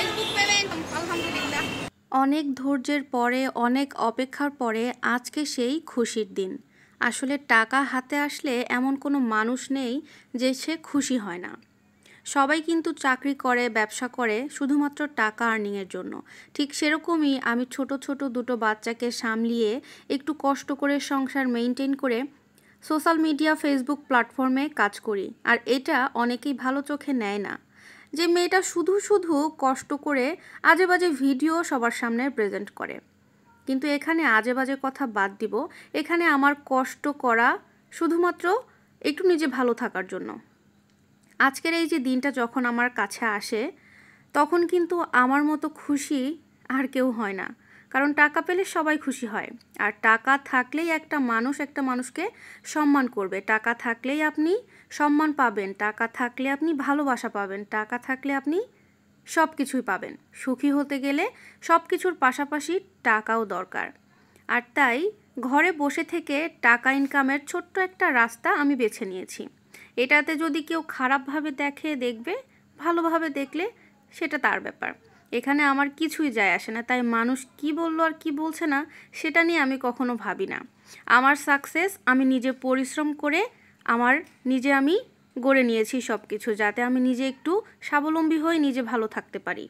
Facebook payment আলহামদুলিল্লাহ। অনেক ধৈর্যের পরে, অনেক অপেক্ষার পরে আজকে সেই খুশির দিন। আসলে টাকা হাতে আসলে এমন কোনো মানুষ নেই যে সে খুশি হয় না। সবাই কিন্তু চাকরি করে, ব্যবসা করে শুধুমাত্র টাকা আর্নিংয়ের জন্য। ঠিক সেরকমই আমি ছোট ছোট দুটো বাচ্চাকে সামলিয়ে একটু কষ্ট করে সংসার মেইনটেইন করে সোশ্যাল মিডিয়া, ফেসবুক প্ল্যাটফর্মে কাজ করি। আর এটা অনেকেই ভালো চোখে নেয় না, যে মেয়েটা শুধু শুধু কষ্ট করে আজে বাজে ভিডিও সবার সামনে প্রেজেন্ট করে। কিন্তু এখানে আজে বাজে কথা বাদ দিব, এখানে আমার কষ্ট করা শুধুমাত্র একটু নিজে ভালো থাকার জন্য। আজকের এই যে দিনটা যখন আমার কাছে আসে, তখন কিন্তু আমার মতো খুশি আর কেউ হয় না। কারণ টাকা পেলে সবাই খুশি হয়, আর টাকা থাকলেই একটা মানুষ একটা মানুষকে সম্মান করবে। টাকা থাকলেই আপনি সম্মান পাবেন, টাকা থাকলে আপনি ভালোবাসা পাবেন, টাকা থাকলে আপনি সব কিছুই পাবেন। সুখী হতে গেলে সব কিছুর পাশাপাশি টাকাও দরকার। আর তাই ঘরে বসে থেকে টাকা ইনকামের ছোট্ট একটা রাস্তা আমি বেছে নিয়েছি। এটাতে যদি কেউ খারাপভাবে দেখবে, ভালোভাবে দেখলে সেটা তার ব্যাপার। এখানে আমার কিছুই যায় আসে না। তাই মানুষ কি বললো আর কি বলছে না সেটা নিয়ে আমি কখনো ভাবি না। আমার সাকসেস আমি নিজে পরিশ্রম করে আমি গড়ে নিয়েছি সব কিছু, যাতে আমি নিজে একটু স্বাবলম্বী হয়ে নিজে ভালো থাকতে পারি।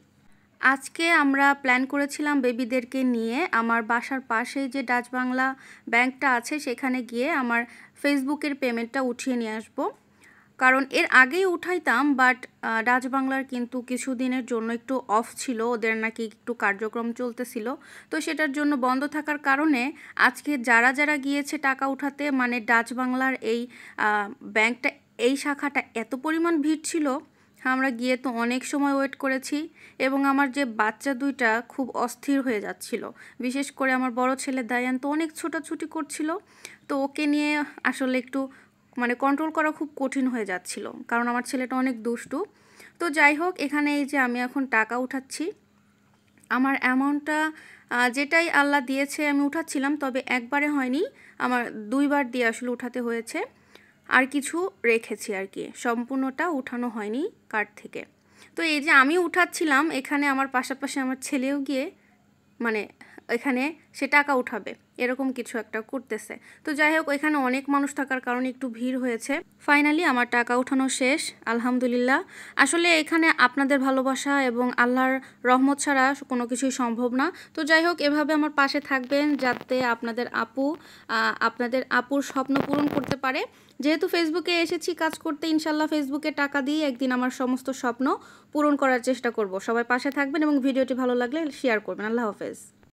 আজকে আমরা প্ল্যান করেছিলাম বেবিদেরকে নিয়ে আমার বাসার পাশেই যে ডাচ বাংলা ব্যাংকটা আছে সেখানে গিয়ে আমার ফেসবুকের পেমেন্টটা উঠিয়ে নিয়ে আসবো। কারণ এর আগেই উঠাইতাম, বাট ডাচ বাংলার কিন্তু কিছুদিনের জন্য একটু অফ ছিল, ওদের নাকি একটু কার্যক্রম চলতেছিল। তো সেটার জন্য বন্ধ থাকার কারণে আজকে যারা যারা গিয়েছে টাকা উঠাতে, মানে ডাচ বাংলার এই ব্যাংকটা, এই শাখাটা এত পরিমাণ ভিড় ছিল, আমরা গিয়ে তো অনেক সময় ওয়েট করেছি। এবং আমার যে বাচ্চা দুইটা খুব অস্থির হয়ে যাচ্ছিল, বিশেষ করে আমার বড় ছেলে দায়ান তো অনেক ছোটাছুটি করছিল। তো ওকে নিয়ে আসলে একটু মানে কন্ট্রোল করা খুব কঠিন হয়ে যাচ্ছিল, কারণ আমার ছেলেটা অনেক দুষ্টু। তো যাই হোক, এখানে এই যে আমি এখন টাকা উঠাচ্ছি। আমার অ্যামাউন্টটা যেটাই আল্লাহ দিয়েছে আমি উঠাচ্ছিলাম, তবে একবারে হয়নি, আমার দুইবার দিয়ে আসলে উঠাতে হয়েছে। আর কিছু রেখেছি আর কি, সম্পূর্ণটা উঠানো হয়নি কার্ড থেকে। তো এই যে আমি উঠাচ্ছিলাম, এখানে আমার পাশাপাশি আমার ছেলেও গিয়ে মানে এখানে সে টাকা উঠাবে এরকম কিছু একটা করতেছে। তো যাই হোক, এখানে অনেক মানুষ থাকার কারণে একটু ভিড় হয়েছে। ফাইনালি আমার টাকা উঠানো শেষ, আলহামদুলিল্লাহ। আসলে এখানে আপনাদের ভালোবাসা এবং আল্লাহর রহমত ছাড়া কোনো কিছুই সম্ভব না। তো যাই হোক, এভাবে আমার পাশে থাকবেন যাতে আপনাদের আপুর স্বপ্ন পূরণ করতে পারে। যেহেতু ফেসবুকে এসেছি কাজ করতে, ইনশাল্লাহ ফেসবুকে টাকা দিয়ে একদিন আমার সমস্ত স্বপ্ন পূরণ করার চেষ্টা করব। সবাই পাশে থাকবেন এবং ভিডিওটি ভালো লাগলে শেয়ার করবেন। আল্লাহ হাফেজ।